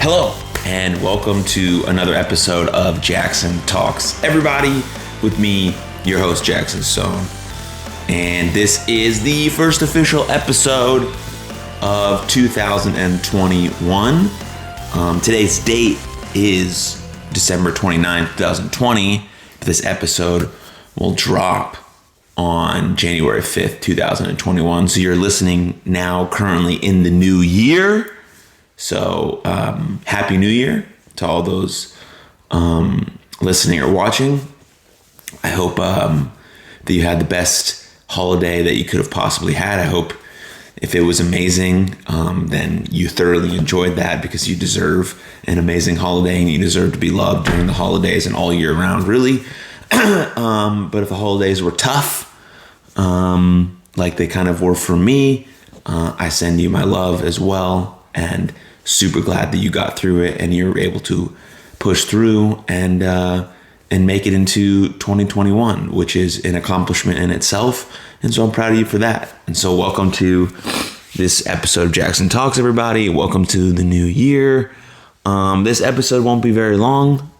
Hello, and welcome to another episode of Jaxon Talks. Everybody, with me, your host, Jaxon Stone. And this is the first official episode of 2021. Today's date is December 29th, 2020. This episode will drop on January 5th, 2021. So you're listening now currently in the new year. So Happy New Year to all those listening or watching. I hope that you had the best holiday that you could have possibly had. I hope if it was amazing, then you thoroughly enjoyed that, because you deserve an amazing holiday and you deserve to be loved during the holidays and all year round, really. But if the holidays were tough, like they kind of were for me, I send you my love as well, and super glad that you got through it and you're able to push through and make it into 2021, which is an accomplishment in itself. And so I'm proud of you for that. And so welcome to this episode of Jaxon Talks, everybody. Welcome to the new year. This episode won't be very long.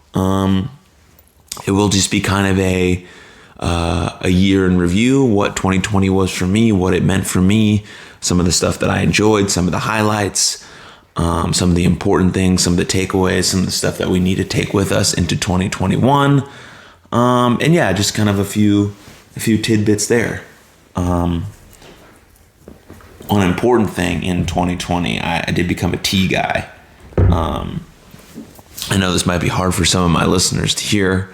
It will just be kind of a year in review, what 2020 was for me, what it meant for me, some of the stuff that I enjoyed, some of the highlights, some of the important things, some of the takeaways, some of the stuff that we need to take with us into 2021. And yeah, just kind of a few tidbits there. One important thing in 2020, I did become a tea guy. I know this might be hard for some of my listeners to hear,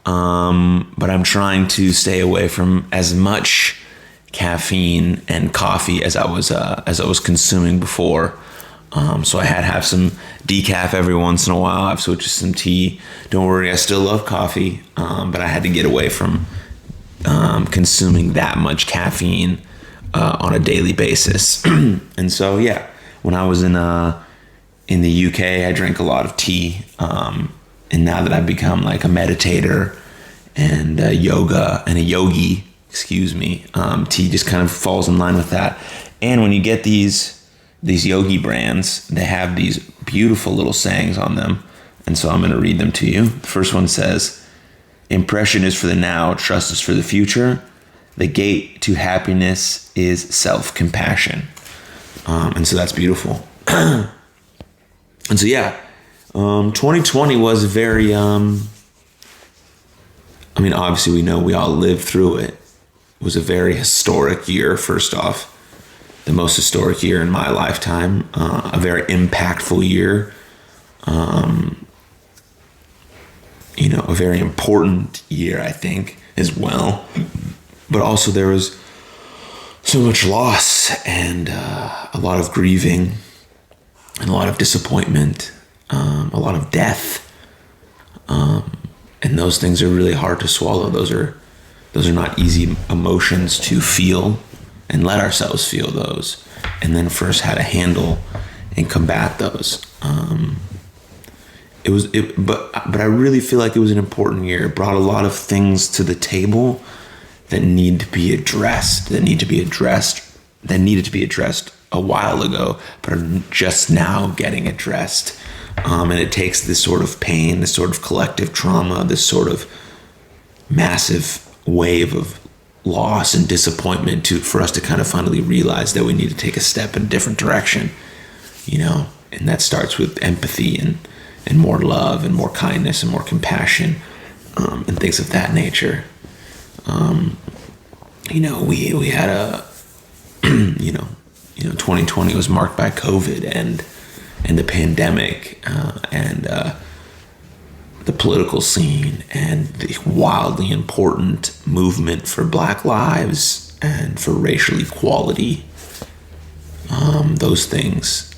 but I'm trying to stay away from as much caffeine and coffee as I was consuming before. So I had to have some decaf every once in a while. I've switched to some tea. Don't worry, I still love coffee, but I had to get away from consuming that much caffeine on a daily basis. And so, yeah, when I was in the UK, I drank a lot of tea. And now that I've become like a meditator and a yogi, tea just kind of falls in line with that. And when you get these yogi brands, they have these beautiful little sayings on them. And so I'm going to read them to you. The first one says, "Impression is for the now, trust is for the future. The gate to happiness is self-compassion." And so that's beautiful. And so, yeah, 2020 was very, obviously we know we all lived through it. It was a very historic year, first off. The most historic year in my lifetime, a very impactful year, a very important year, I think, as well. But also there was so much loss and a lot of grieving and a lot of disappointment, a lot of death. And those things are really hard to swallow. Those are not easy emotions to feel and let ourselves feel those, and then first how to handle and combat those. But I really feel like it was an important year. It brought a lot of things to the table that need to be addressed, that needed to be addressed a while ago, but are just now getting addressed. And it takes this sort of pain, this sort of collective trauma, this sort of massive wave of loss and disappointment for us to kind of finally realize that we need to take a step in a different direction, and that starts with empathy and more love and more kindness and more compassion, and things of that nature. We had 2020 was marked by COVID and the pandemic, and the political scene and the wildly important movement for Black lives and for racial equality. Those things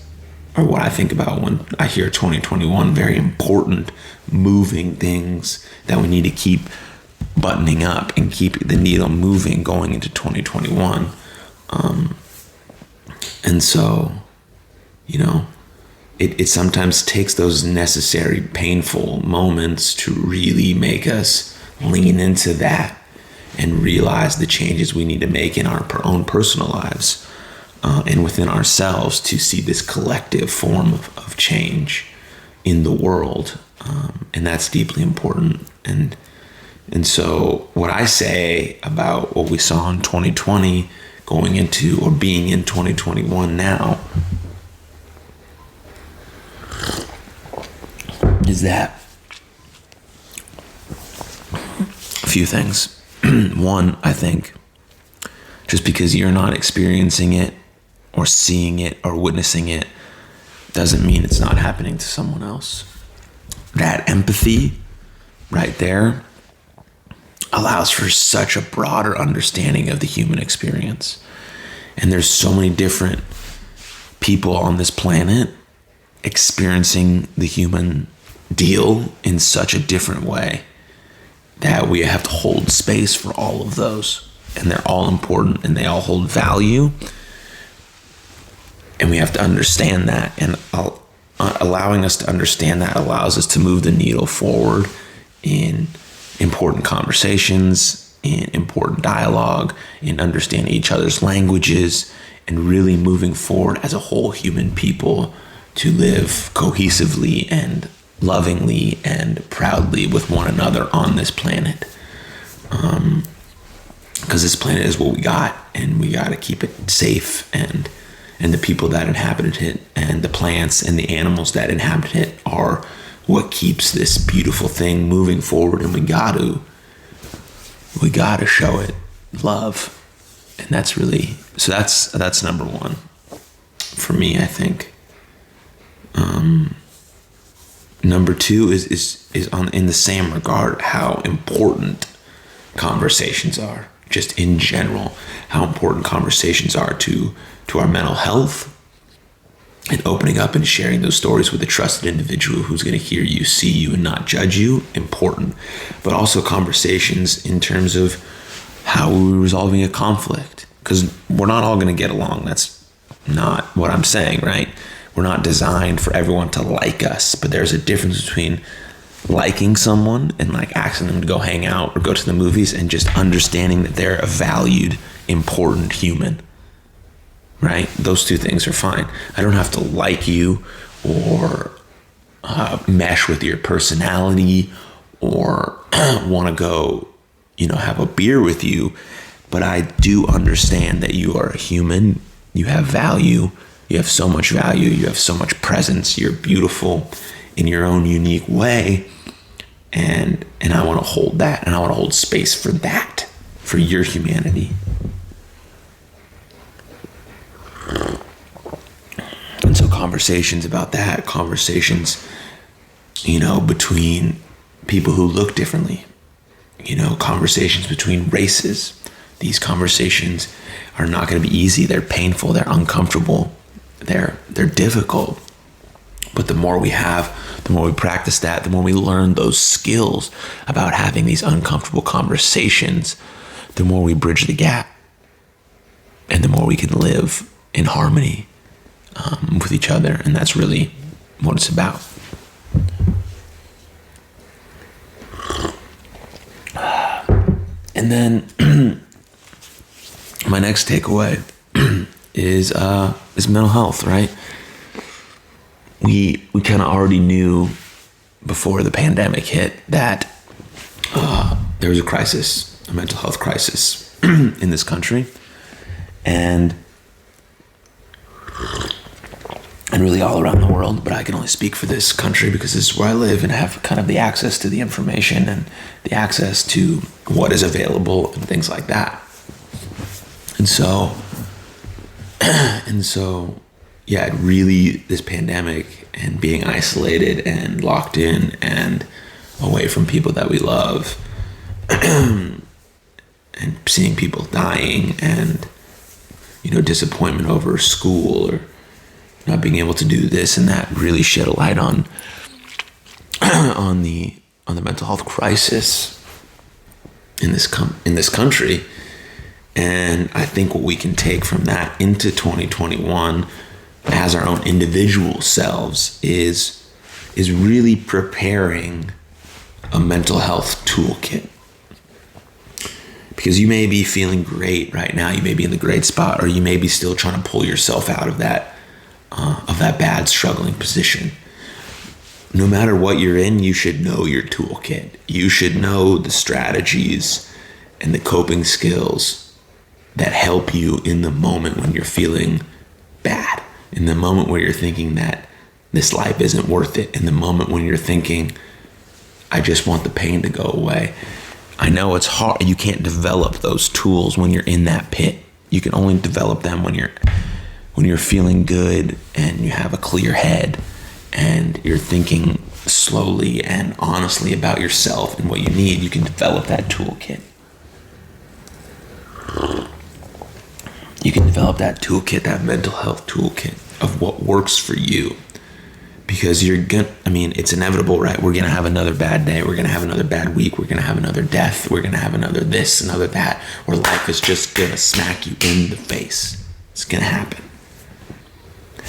are what I think about when I hear 2021, very important, moving things that we need to keep buttoning up and keep the needle moving going into 2021. And so, it sometimes takes those necessary painful moments to really make us lean into that and realize the changes we need to make in our own personal lives and within ourselves to see this collective form of change. in the world, and that's deeply important. And so what I say about what we saw in 2020 going into or being in 2021 now is that a few things. One, I think just because you're not experiencing it or seeing it or witnessing it doesn't mean it's not happening to someone else. That empathy right there allows for such a broader understanding of the human experience. And there's so many different people on this planet experiencing the human deal in such a different way that we have to hold space for all of those. And they're all important and they all hold value. And we have to understand that. And allowing us to understand that allows us to move the needle forward in important conversations, in important dialogue, in understanding each other's languages, and really moving forward as a whole human people to live cohesively and lovingly and proudly with one another on this planet. Because this planet is what we got, and we got to keep it safe, and the people that inhabit it and the plants and the animals that inhabit it are what keeps this beautiful thing moving forward. And we got to show it love. And that's really, so that's number one for me, I think. Number two is in the same regard, how important conversations are, just in general, how important conversations are to our mental health, and opening up and sharing those stories with a trusted individual who's going to hear you, see you, and not judge you, important. But also conversations in terms of how we're resolving a conflict, because we're not all going to get along. That's not what I'm saying, right? We're not designed for everyone to like us, but there's a difference between liking someone and like asking them to go hang out or go to the movies and just understanding that they're a valued, important human, right? Those two things are fine. I don't have to like you or mesh with your personality or want to go, have a beer with you, but I do understand that you are a human. You have value. You have so much value. You have so much presence. You're beautiful in your own unique way. And I want to hold that, and I want to hold space for that, for your humanity. And so conversations about that, conversations, between people who look differently, conversations between races. These conversations are not going to be easy. They're painful. They're uncomfortable. They're difficult. But the more we have, the more we practice that, the more we learn those skills about having these uncomfortable conversations, the more we bridge the gap, and the more we can live in harmony with each other. And that's really what it's about. And then my next takeaway is mental health, right? We kind of already knew before the pandemic hit that there was a crisis, a mental health crisis in this country, and really all around the world. But I can only speak for this country because this is where I live and have kind of the access to the information and the access to what is available and things like that. And so, yeah, it really, this pandemic and being isolated and locked in and away from people that we love and seeing people dying and, disappointment over school or not being able to do this and that really shed a light on the mental health crisis in this country. And I think what we can take from that into 2021 as our own individual selves is really preparing a mental health toolkit. Because you may be feeling great right now, you may be in the great spot, or you may be still trying to pull yourself out of that bad struggling position. no matter what you're in, you should know your toolkit. You should know the strategies and the coping skills that help you in the moment when you're feeling bad, in the moment where you're thinking that this life isn't worth it, in the moment when you're thinking, I just want the pain to go away. I know it's hard. You can't develop those tools when you're in that pit. You can only develop them when you're feeling good and you have a clear head and you're thinking slowly and honestly about yourself and what you need. You can develop that toolkit. You can develop that toolkit, that mental health toolkit of what works for you. Because it's inevitable, right? We're going to have another bad day. We're going to have another bad week. We're going to have another death. We're going to have another this, another that, where life is just going to smack you in the face. It's going to happen.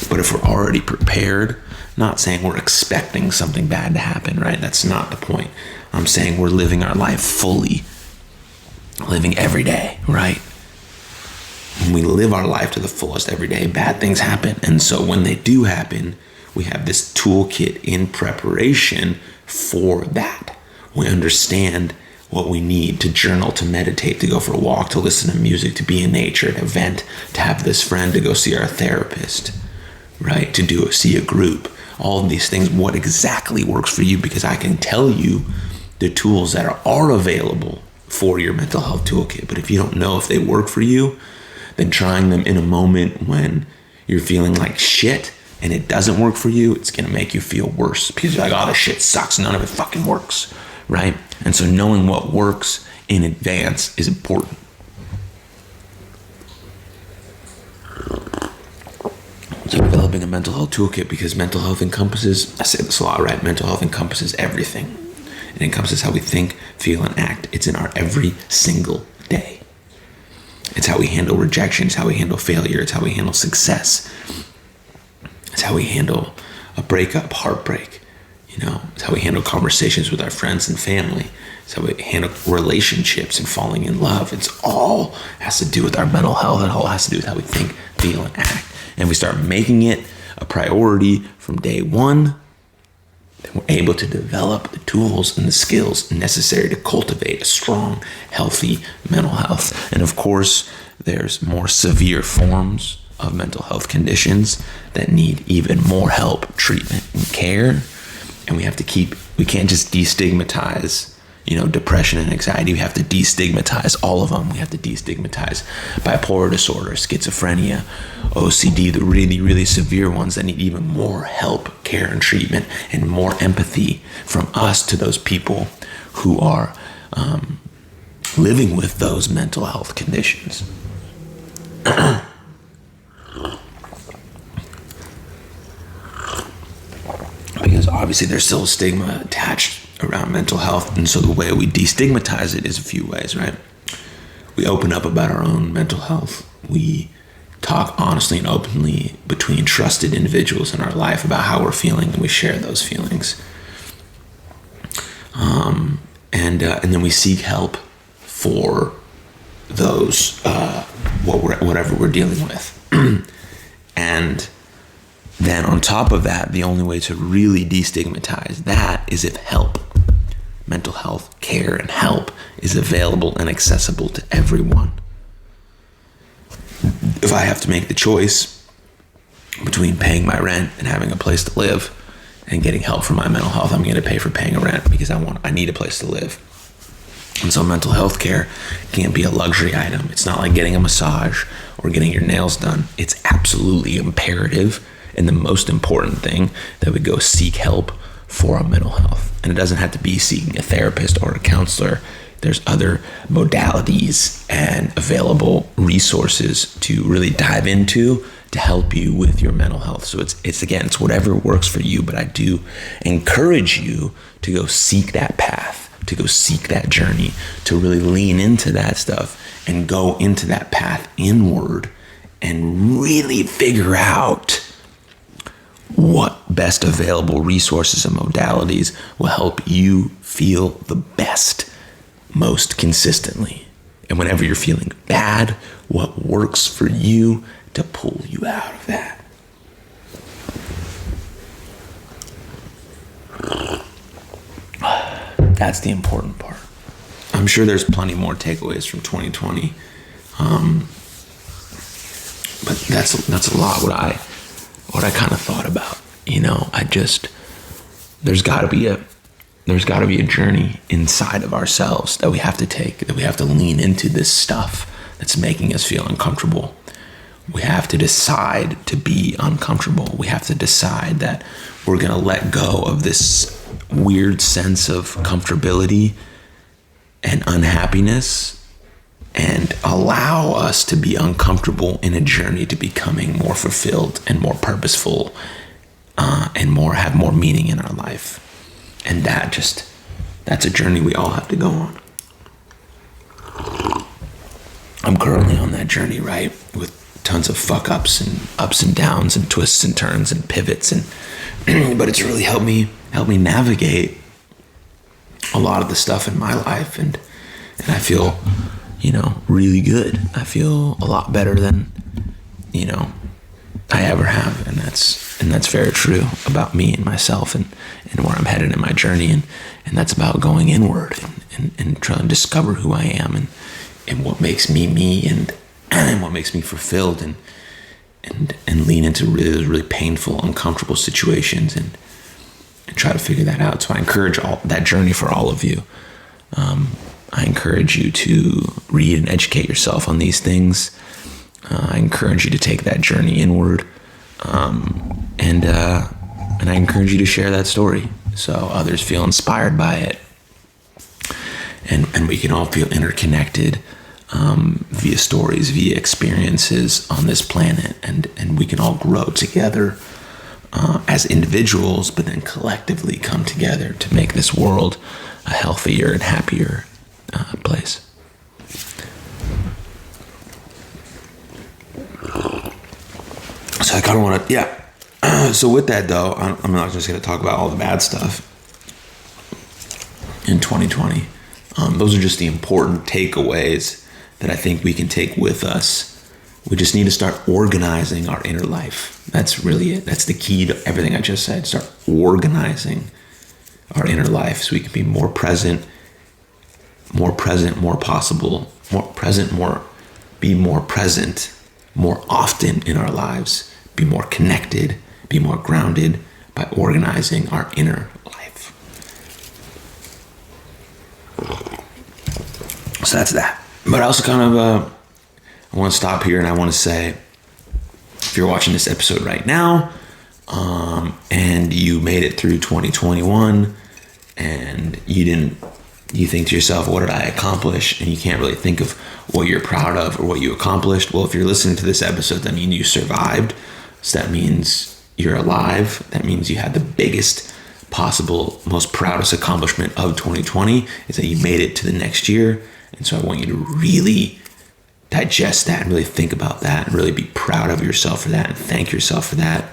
But if we're already prepared, not saying we're expecting something bad to happen, right? That's not the point. I'm saying we're living our life fully, living every day, right? When we live our life to the fullest every day, bad things happen. And so when they do happen, we have this toolkit in preparation for that. We understand what we need to journal, to meditate, to go for a walk, to listen to music, to be in nature, to vent, to have this friend, to go see our therapist, right? To see a group. All of these things, what exactly works for you, because I can tell you the tools that are available for your mental health toolkit. But if you don't know if they work for you, then trying them in a moment when you're feeling like shit and it doesn't work for you, it's going to make you feel worse because you're like, oh, this shit sucks. None of it fucking works, right? And so knowing what works in advance is important. So developing a mental health toolkit, because mental health encompasses, I say this a lot, right? Mental health encompasses everything. It encompasses how we think, feel, and act. It's in our every single day. It's how we handle rejection. It's how we handle failure. It's how we handle success. It's how we handle a breakup, heartbreak. It's how we handle conversations with our friends and family. It's how we handle relationships and falling in love. It's all has to do with our mental health. It all has to do with how we think, feel, and act. And we start making it a priority from day one, then we're able to develop the tools and the skills necessary to cultivate a strong, healthy mental health. And of course, there's more severe forms of mental health conditions that need even more help, treatment, and care. And we can't just destigmatize, depression and anxiety. We have to destigmatize all of them. We have to destigmatize bipolar disorder, schizophrenia, OCD, the really, really severe ones that need even more help, care, and treatment, and more empathy from us to those people who are living with those mental health conditions. Because obviously there's still a stigma attached around mental health. And so the way we destigmatize it is a few ways, right? We open up about our own mental health. We talk honestly and openly between trusted individuals in our life about how we're feeling, and we share those feelings. And then we seek help for those, whatever we're dealing with. And then on top of that, the only way to really destigmatize that is if help, mental health care and help, is available and accessible to everyone. If I have to make the choice between paying my rent and having a place to live and getting help for my mental health, I'm going to pay for paying a rent because I need a place to live. And so mental health care can't be a luxury item. It's not like getting a massage or getting your nails done. It's absolutely imperative and the most important thing that we go seek help for our mental health. And it doesn't have to be seeking a therapist or a counselor. There's other modalities and available resources to really dive into to help you with your mental health. So it's whatever works for you, but I do encourage you to go seek that path, to go seek that journey, to really lean into that stuff and go into that path inward and really figure out what best available resources and modalities will help you feel the best most consistently. And whenever you're feeling bad, what works for you to pull you out of that. That's the important part. I'm sure there's plenty more takeaways from 2020. But that's a lot what I kind of thought about. There's got to be a journey inside of ourselves that we have to take, that we have to lean into this stuff that's making us feel uncomfortable. We have to decide to be uncomfortable. We have to decide that we're going to let go of this weird sense of comfortability and unhappiness and allow us to be uncomfortable in a journey to becoming more fulfilled and more purposeful and have more meaning in our life. And that's a journey we all have to go on. I'm currently on that journey, right? With tons of fuck ups and downs and twists and turns and pivots but it's really helped me navigate a lot of the stuff in my life, and I feel really good. I feel a lot better than I ever have, and that's very true about me and myself and where I'm headed in my journey, and that's about going inward and trying to discover who I am and what makes me and what makes me fulfilled and lean into really painful, uncomfortable situations and try to figure that out. So I encourage that journey for all of you. I encourage you to read and educate yourself on these things. I encourage you to take that journey inward. And I encourage you to share that story so others feel inspired by it. And we can all feel interconnected via stories, via experiences on this planet. And we can all grow together as individuals, but then collectively come together to make this world a healthier and happier place. So I kind of want to, so with that though, I'm not just going to talk about all the bad stuff in 2020. Those are just the important takeaways that I think we can take with us. We just need to start organizing our inner life. That's really it. That's the key to everything I just said. Start organizing our inner life so we can be more present, more possible, be more present, more often in our lives, be more connected, be more grounded by organizing our inner life. So that's that. But I also kind of, I want to stop here and I want to say, if you're watching this episode right now, and you made it through 2021 and you think to yourself, what did I accomplish? And you can't really think of what you're proud of or what you accomplished. Well, if you're listening to this episode, that means you survived. So that means you're alive. That means you had the biggest possible, most proudest accomplishment of 2020 is that you made it to the next year. And so I want you to really digest that and really think about that and really be proud of yourself for that and thank yourself for that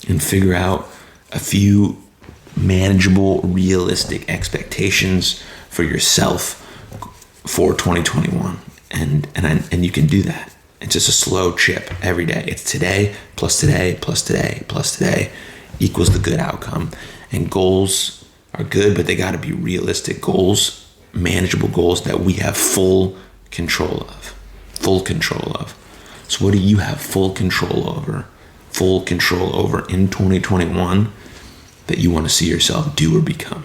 and figure out a few manageable, realistic expectations for yourself for 2021. And you can do that. It's just a slow chip every day. It's today plus today plus today plus today equals the good outcome. And goals are good, but they got to be realistic goals, manageable goals that we have full control of. So what do you have full control over in 2021 that you want to see yourself do or become?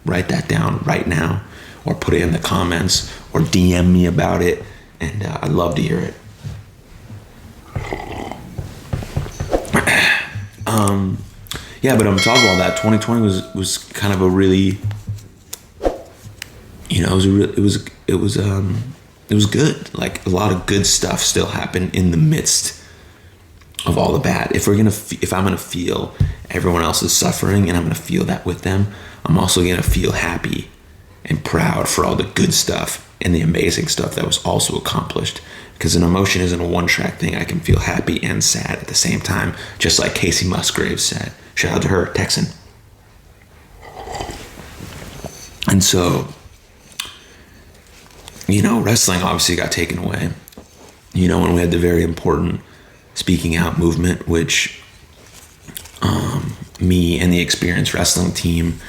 Write that down right now or put it in the comments or DM me about it, and I'd love to hear it. But I'm talking about that. 2020 was kind of a really, it was good. Like a lot of good stuff still happened in the midst of all the bad. If I'm gonna feel everyone else is suffering and I'm gonna feel that with them, I'm also gonna feel happy and proud for all the good stuff and the amazing stuff that was also accomplished. Because an emotion isn't a one-track thing. I can feel happy and sad at the same time, just like Casey Musgraves said. Shout out to her, Texan. And so, wrestling obviously got taken away. When we had the very important speaking out movement, which me and the Experienced Wrestling team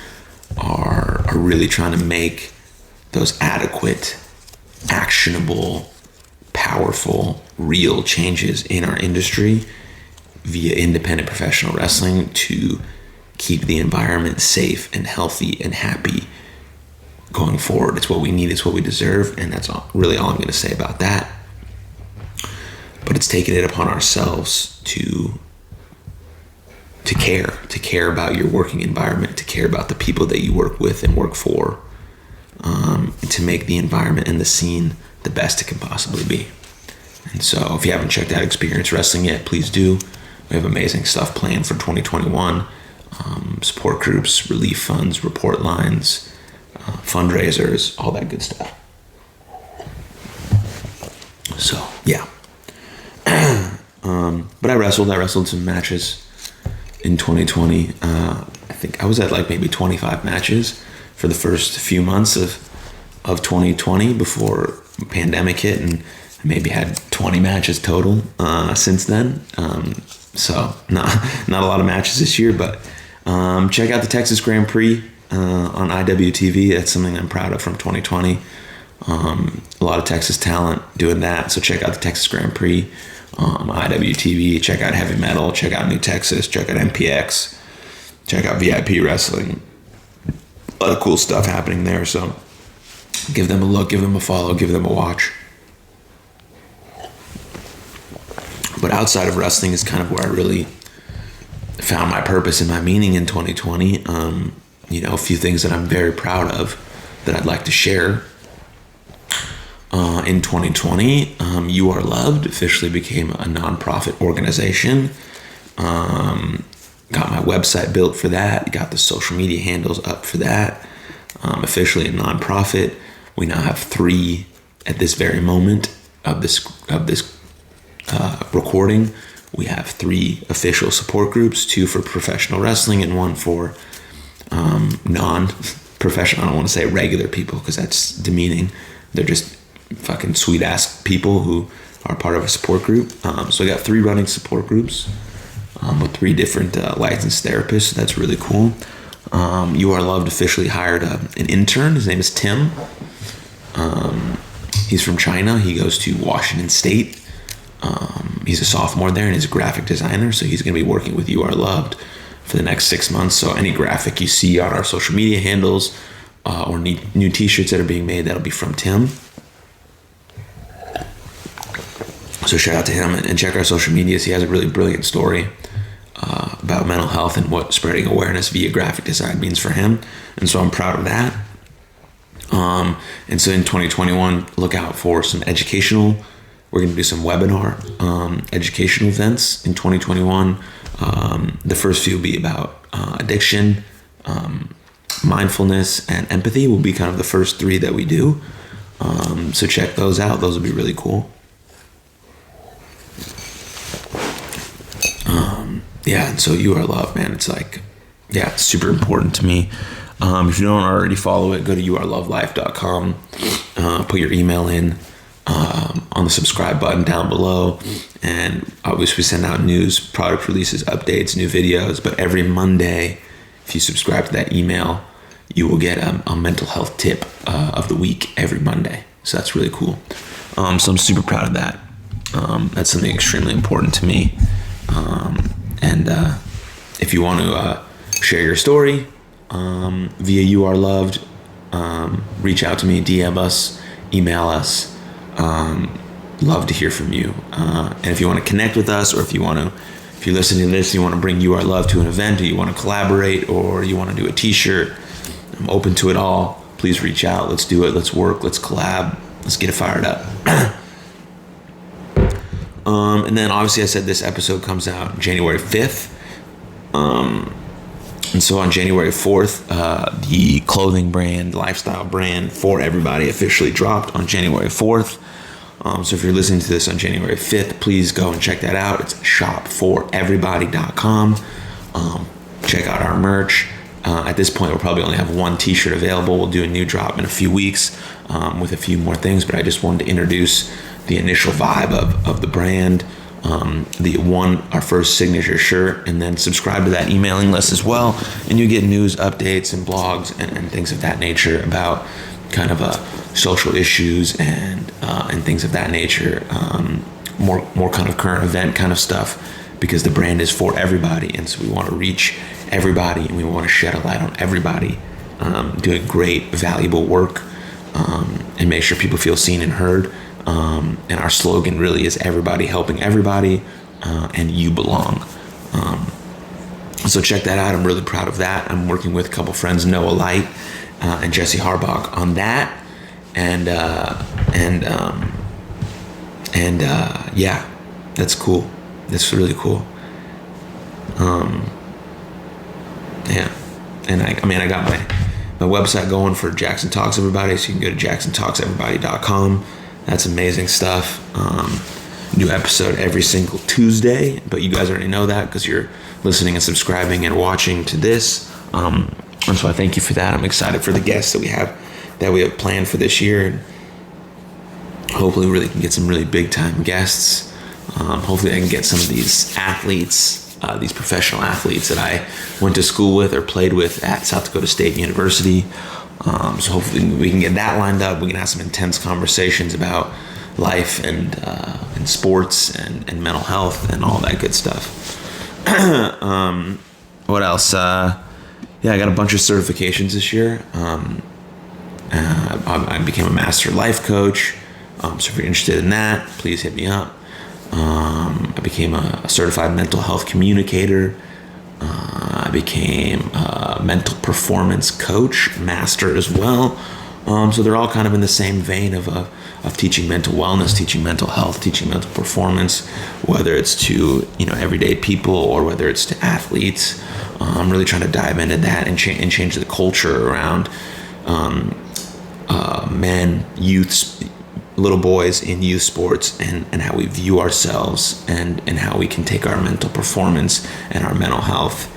are are really trying to make those adequate, actionable, powerful, real changes in our industry via independent professional wrestling to keep the environment safe and healthy and happy going forward. It's what we need, it's what we deserve, and that's really all I'm going to say about that. But it's taking it upon ourselves to care about your working environment, to care about the people that you work with and work for, to make the environment and the scene the best it can possibly be. And so if you haven't checked out Experience Wrestling yet, please do. We have amazing stuff planned for 2021. Support groups, relief funds, report lines, fundraisers, all that good stuff. So, yeah. But I wrestled some matches in 2020. I think I was at like maybe 25 matches for the first few months of 2020 before the pandemic hit, and I maybe had 20 matches total since then. So not a lot of matches this year, but check out the Texas Grand Prix on IWTV. That's something I'm proud of from 2020. A lot of Texas talent doing that. So check out the Texas Grand Prix on IWTV. Check out Heavy Metal. Check out New Texas. Check out MPX. Check out VIP Wrestling. A lot of cool stuff happening there. So give them a look, give them a follow, give them a watch. But outside of wrestling is kind of where I really found my purpose and my meaning in 2020. A few things that I'm very proud of that I'd like to share. In 2020, You Are Loved officially became a nonprofit organization. Got my website built for that. Got the social media handles up for that. Officially a nonprofit. We now have 3 at this very moment of this recording. We have 3 official support groups, 2 for professional wrestling and 1 for non-professional. I don't want to say regular people because that's demeaning. They're just fucking sweet ass people who are part of a support group. So I got 3 running support groups with 3 different licensed therapists. So that's really cool. You Are Loved officially hired an intern. His name is Tim. He's from China. He goes to Washington State. He's a sophomore there and he's a graphic designer. So he's going to be working with You Are Loved for the next 6 months. So any graphic you see on our social media handles or new t-shirts that are being made, that'll be from Tim. So shout out to him and check our social medias. He has a really brilliant story about mental health and what spreading awareness via graphic design means for him. And so I'm proud of that. And so in 2021, look out for some educational. We're going to do some webinar educational events in 2021. The first few will be about addiction, mindfulness, and empathy will be kind of the first 3 that we do. So check those out. Those will be really cool. And so You Are Loved, man. It's like, it's super important to me. If you don't already follow it, go to youarelovelife.com. Put your email in on the subscribe button down below. And obviously we send out news, product releases, updates, new videos. But every Monday, if you subscribe to that email, you will get a mental health tip of the week every Monday. So that's really cool. So I'm super proud of that. That's something extremely important to me. And if you want to share your story via You Are Loved, reach out to me, DM us, email us. Love to hear from you. And if you want to connect with us, or if you're listening to this, you want to bring You Are Loved to an event, or you want to collaborate, or you want to do a t-shirt, I'm open to it all. Please reach out. Let's do it. Let's work. Let's collab. Let's get it fired up. And then obviously I said this episode comes out January 5th. And so on January 4th, the clothing brand, lifestyle brand For Everybody officially dropped on January 4th. So if you're listening to this on January 5th, please go and check that out. It's shopforeverybody.com. Check out our merch. At this point, we'll probably only have 1 t-shirt available. We'll do a new drop in a few weeks with a few more things, but I just wanted to introduce the initial vibe of the brand. our first signature shirt, and then subscribe to that emailing list as well, and you get news updates and blogs and things of that nature about kind of social issues and things of that nature, more kind of current event kind of stuff, because the brand is for everybody, and so we want to reach everybody, and we want to shed a light on everybody, doing great, valuable work, and make sure people feel seen and heard. And our slogan really is everybody helping everybody, and you belong. So check that out. I'm really proud of that. I'm working with a couple friends, Noah Light and Jesse Harbach, on that. Yeah, that's cool. That's really cool. Yeah. And I got my website going for Jaxon Talks Everybody, so you can go to jaxontalkseverybody.com. That's amazing stuff. New episode every single Tuesday, but you guys already know that because you're listening and subscribing and watching to this. And so I thank you for that. I'm excited for the guests that we have planned for this year. And hopefully we really can get some really big time guests. Hopefully I can get some of these athletes, these professional athletes that I went to school with or played with at South Dakota State University. So hopefully we can get that lined up. We can have some intense conversations about life and sports and mental health and all that good stuff. What else? I got a bunch of certifications this year. I became a master life coach. So if you're interested in that, please hit me up. I became a certified mental health communicator. I became a mental performance coach, master as well. So they're all kind of in the same vein of teaching mental wellness, teaching mental health, teaching mental performance, whether it's to everyday people or whether it's to athletes. I'm really trying to dive into that and change the culture around men, youths, little boys in youth sports, and how we view ourselves and how we can take our mental performance and our mental health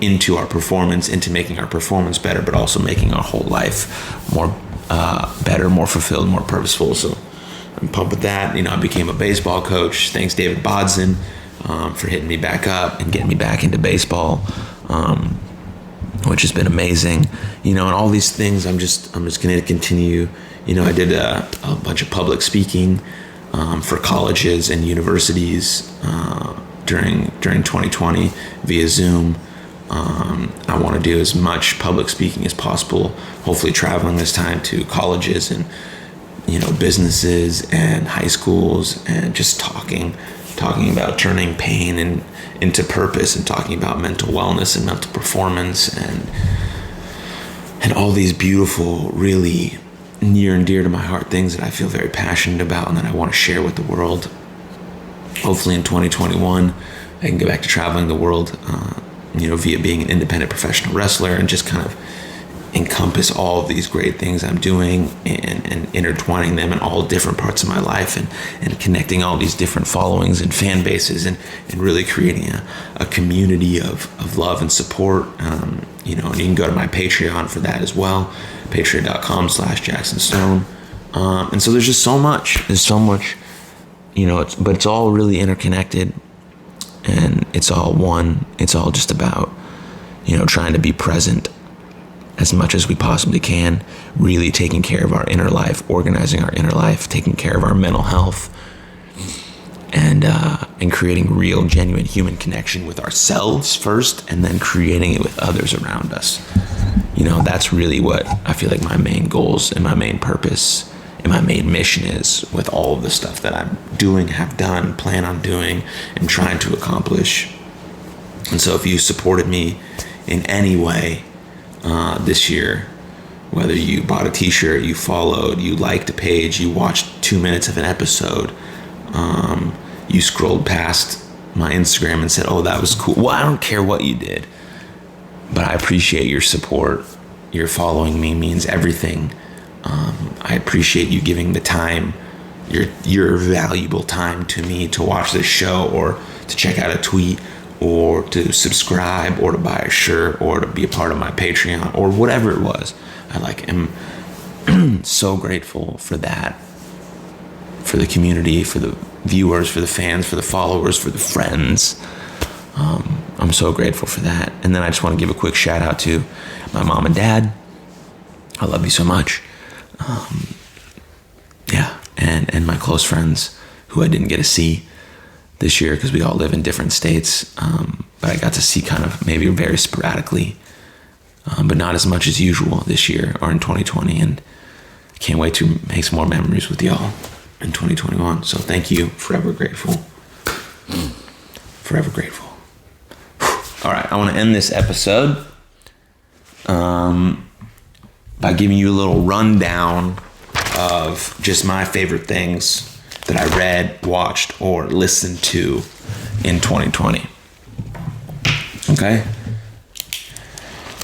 into our performance, into making our performance better, but also making our whole life more better, more fulfilled, more purposeful. So I'm pumped with that. I became a baseball coach. Thanks David Bodson for hitting me back up and getting me back into baseball, which has been amazing. And all these things I'm just going to continue. I did a bunch of public speaking for colleges and universities during 2020 via Zoom. I want to do as much public speaking as possible, hopefully traveling this time to colleges and businesses and high schools, and just talking about turning pain into purpose, and talking about mental wellness and mental performance and all these beautiful, really near and dear to my heart things that I feel very passionate about and that I want to share with the world. Hopefully in 2021 I can go back to traveling the world via being an independent professional wrestler, and just kind of encompass all of these great things I'm doing and intertwining them in all different parts of my life, and connecting all these different followings and fan bases, and really creating a community of love and support. And you can go to my Patreon for that as well, patreon.com/Jaxon Stone. And so there's just so much. There's so much, but it's all really interconnected, and it's all one. It's all just about, trying to be present as much as we possibly can, really taking care of our inner life, organizing our inner life, taking care of our mental health, and creating real, genuine human connection with ourselves first, and then creating it with others around us. That's really what I feel like my main goals and my main purpose and my main mission is with all of the stuff that I'm doing, have done, plan on doing, and trying to accomplish. And so if you supported me in any way this year, whether you bought a t-shirt, you followed, you liked a page, you watched 2 minutes of an episode, you scrolled past my Instagram and said, oh, that was cool. Well, I don't care what you did, but I appreciate your support. Your following me means everything. I appreciate you giving the time, your valuable time to me to watch this show, or to check out a tweet, or to subscribe, or to buy a shirt, or to be a part of my Patreon, or whatever it was. I am so grateful for that for the community, for the viewers, for the fans, for the followers, for the friends. I'm so grateful for that. And then I just want to give a quick shout out to my mom and dad. I love you so much. And my close friends who I didn't get to see this year because we all live in different states. But I got to see kind of maybe very sporadically, but not as much as usual this year or in 2020. And can't wait to make some more memories with y'all in 2021. So thank you. Forever grateful. Forever grateful. All right. I want to end this episode by giving you a little rundown of just my favorite things that I read, watched, or listened to in 2020. Okay?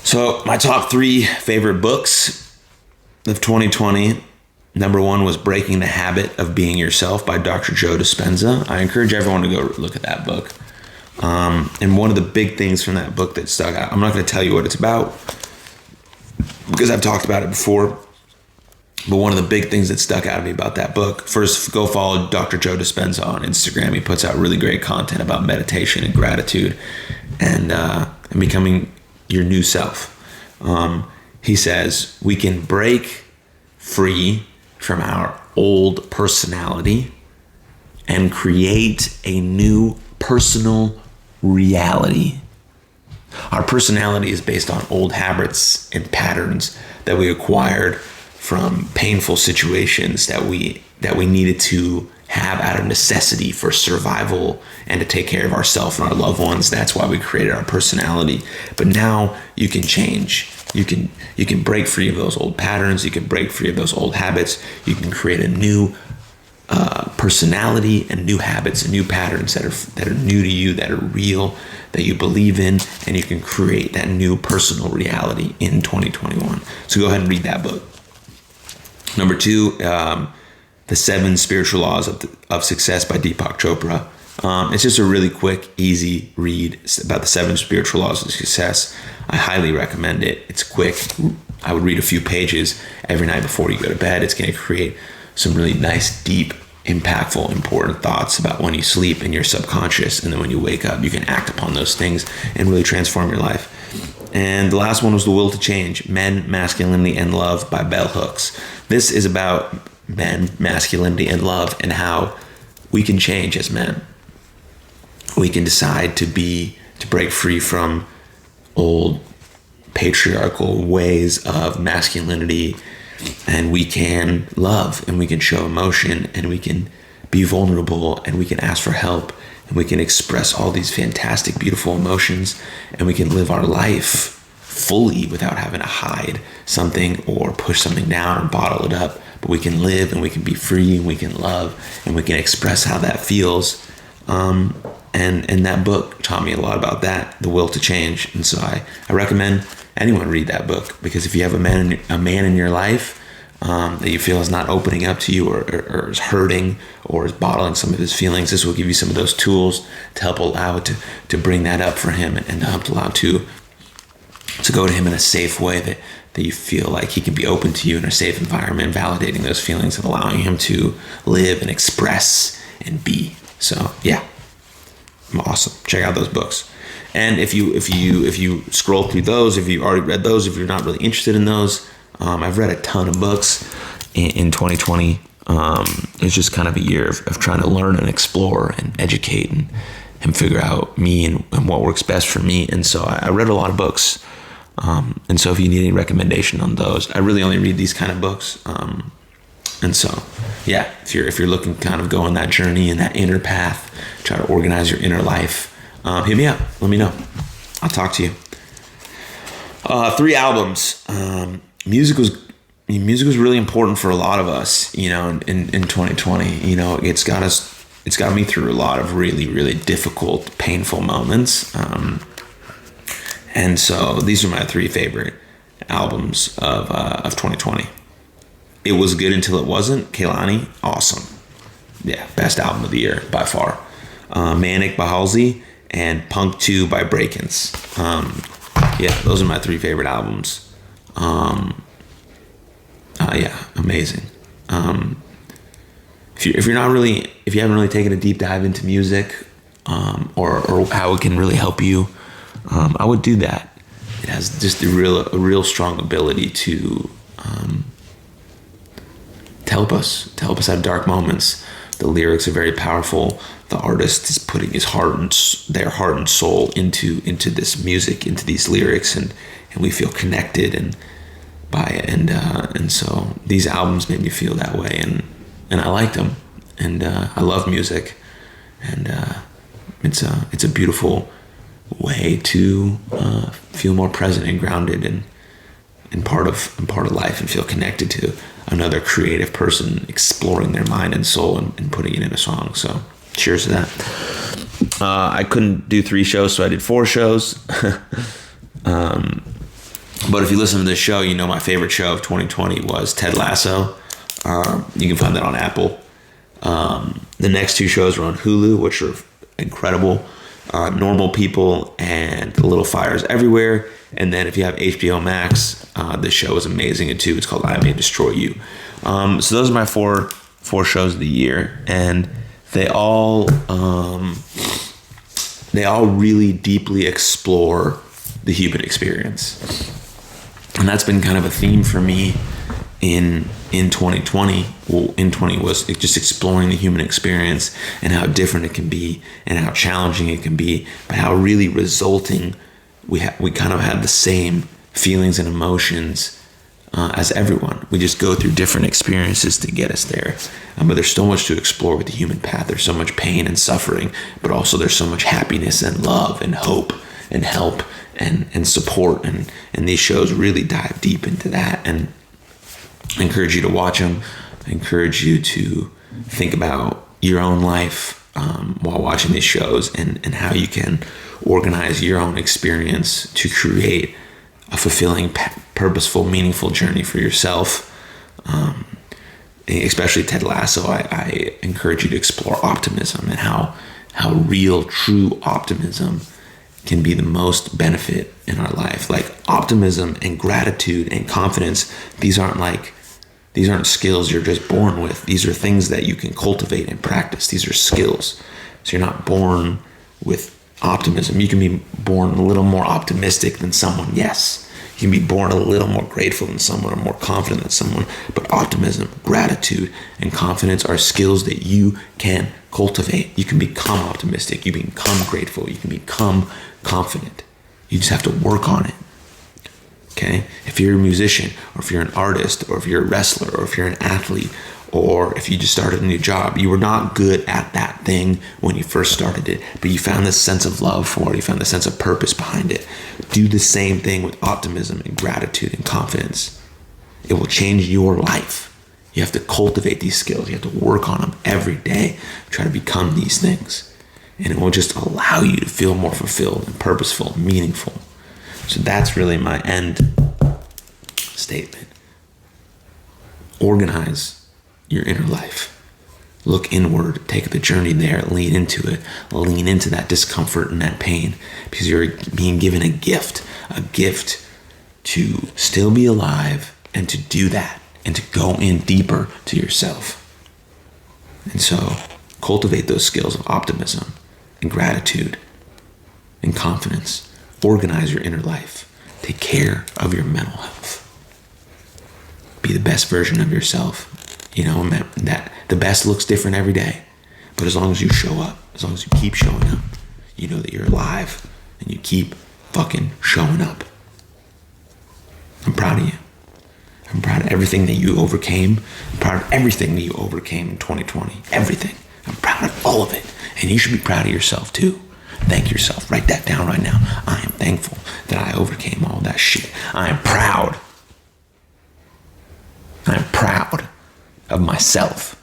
So my top 3 favorite books of 2020. Number 1 was Breaking the Habit of Being Yourself by Dr. Joe Dispenza. I encourage everyone to go look at that book. And one of the big things from that book that stuck out, I'm not going to tell you what it's about because I've talked about it before, but one of the big things that stuck out to me about that book, first, go follow Dr. Joe Dispenza on Instagram. He puts out really great content about meditation and gratitude and becoming your new self. He says, we can break free from our old personality and create a new personal reality. Our personality is based on old habits and patterns that we acquired from painful situations that we needed to have out of necessity for survival and to take care of ourselves and our loved ones. That's why we created our personality. But now you can change. You can break free of those old patterns. You can break free of those old habits. You can create a new personality and new habits and new patterns that are new to you, that are real, that you believe in, and you can create that new personal reality in 2021. So go ahead and read that book. Number 2, The 7 Spiritual Laws of Success by Deepak Chopra. It's just a really quick, easy read about the 7 spiritual laws of success. I highly recommend it. It's quick. I would read a few pages every night before you go to bed. It's going to create some really nice, deep, impactful, important thoughts about when you sleep in your subconscious. And then when you wake up, you can act upon those things and really transform your life. And the last one was The Will to Change, Men, Masculinity, and Love by Bell Hooks. This is about men, masculinity, and love and how we can change as men. We can decide to break free from old patriarchal ways of masculinity, and we can love, and we can show emotion, and we can be vulnerable, and we can ask for help, and we can express all these fantastic, beautiful emotions, and we can live our life fully without having to hide something or push something down or bottle it up. But we can live, and we can be free, and we can love, and we can express how that feels. And that book taught me a lot about that, The Will to Change. And so I recommend anyone read that book, because if you have a man in your life that you feel is not opening up to you or is hurting or is bottling some of his feelings, this will give you some of those tools to help allow it to bring that up for him and to help allow to go to him in a safe way that you feel like he can be open to you in a safe environment, validating those feelings and allowing him to live and express and be. So yeah. Awesome. Check out those books. And if you scroll through those, if you've already read those, if you're not really interested in those, I've read a ton of books in 2020. It's just kind of a year of trying to learn and explore and educate and figure out me and what works best for me. And so I read a lot of books. And so if you need any recommendation on those, I really only read these kind of books. And so, yeah, if you're looking to kind of go on that journey and that inner path, try to organize your inner life, hit me up. Let me know. I'll talk to you. 3 albums. Music was really important for a lot of us, in 2020. It's got me through a lot of really, really difficult, painful moments. And so these are my 3 favorite albums of 2020. It Was Good Until It Wasn't, Kehlani, awesome. Yeah, best album of the year by far. Manic by Halsey and Punk 2 by Breakins. Yeah, those are my 3 favorite albums. Yeah, amazing. if you haven't really taken a deep dive into music, or how it can really help you, I would do that. It has just a real strong ability to help us have dark moments. The lyrics are very powerful. The artist is putting their heart and soul into this music, into these lyrics, and we feel connected and by it. And so these albums made me feel that way, and I liked them, and I love music, and it's a beautiful way to feel more present and grounded and part of life, and feel connected to another creative person exploring their mind and soul and putting it in a song. So cheers to that. I couldn't do 3 shows, so I did 4 shows. But if you listen to this show, you know my favorite show of 2020 was Ted Lasso. You can find that on Apple. The next 2 shows were on Hulu, which are incredible. Normal People and The Little Fires Everywhere. And then if you have HBO Max, this show is amazing too. It's called I May Destroy You. So those are my four shows of the year, and they all really deeply explore the human experience. And that's been kind of a theme for me in 2020. Well, in 20 was just exploring the human experience and how different it can be and how challenging it can be, but how really resulting we kind of have the same feelings and emotions as everyone. We just go through different experiences to get us there. But there's so much to explore with the human path. There's so much pain and suffering, but also there's so much happiness and love and hope and help and support. And these shows really dive deep into that. And I encourage you to watch them. I encourage you to think about your own life while watching these shows, and how you can organize your own experience to create a fulfilling, purposeful, meaningful journey for yourself. Especially Ted Lasso, I encourage you to explore optimism and how real, true optimism can be the most benefit in our life. Like optimism and gratitude and confidence, these aren't skills you're just born with. These are things that you can cultivate and practice. These are skills. So you're not born with optimism. You can be born a little more optimistic than someone, yes. You can be born a little more grateful than someone, or more confident than someone. But optimism, gratitude, and confidence are skills that you can cultivate. You can become optimistic. You can become grateful. You can become confident. You just have to work on it. Okay? If you're a musician, or if you're an artist, or if you're a wrestler, or if you're an athlete, or if you just started a new job, you were not good at that thing when you first started it, but you found this sense of love for it, you found this sense of purpose behind it. Do the same thing with optimism and gratitude and confidence. It will change your life. You have to cultivate these skills. You have to work on them every day. Try to become these things. And it will just allow you to feel more fulfilled and purposeful and meaningful. So that's really my end statement. Organize your inner life. Look inward, take the journey there, lean into it, lean into that discomfort and that pain, because you're being given a gift to still be alive and to do that and to go in deeper to yourself. And so cultivate those skills of optimism and gratitude and confidence. Organize your inner life. Take care of your mental health. Be the best version of yourself. You know, that the best looks different every day. But as long as you show up, as long as you keep showing up, you know that you're alive and you keep fucking showing up. I'm proud of you. I'm proud of everything that you overcame. I'm proud of everything that you overcame in 2020. Everything. I'm proud of all of it. And you should be proud of yourself too. Thank yourself. Write that down right now. I am thankful that I overcame all that shit. I am proud. I am proud of myself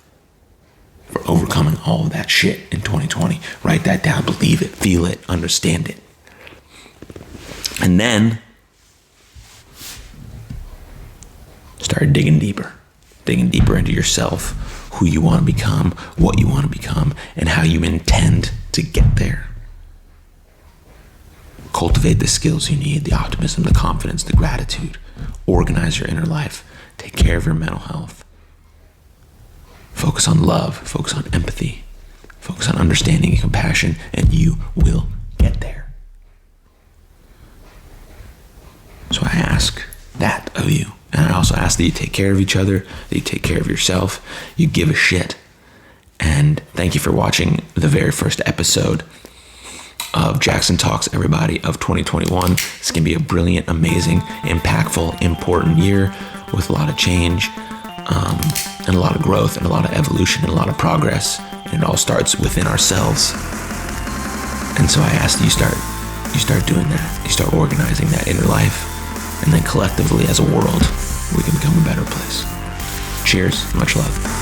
for overcoming all of that shit in 2020. Write that down. Believe it. Feel it. Understand it. And then start digging deeper into yourself, who you want to become, what you want to become, and how you intend to get there. Cultivate the skills you need, the optimism, the confidence, the gratitude. Organize your inner life. Take care of your mental health. Focus on love, focus on empathy, focus on understanding and compassion, and you will get there. So I ask that of you. And I also ask that you take care of each other, that you take care of yourself, you give a shit. And thank you for watching the very first episode of Jaxon Talks, everybody, of 2021. It's going to be a brilliant, amazing, impactful, important year with a lot of change, and a lot of growth, and a lot of evolution, and a lot of progress. And it all starts within ourselves. And so I ask that you start doing that. You start organizing that inner life. And then collectively as a world, we can become a better place. Cheers. Much love.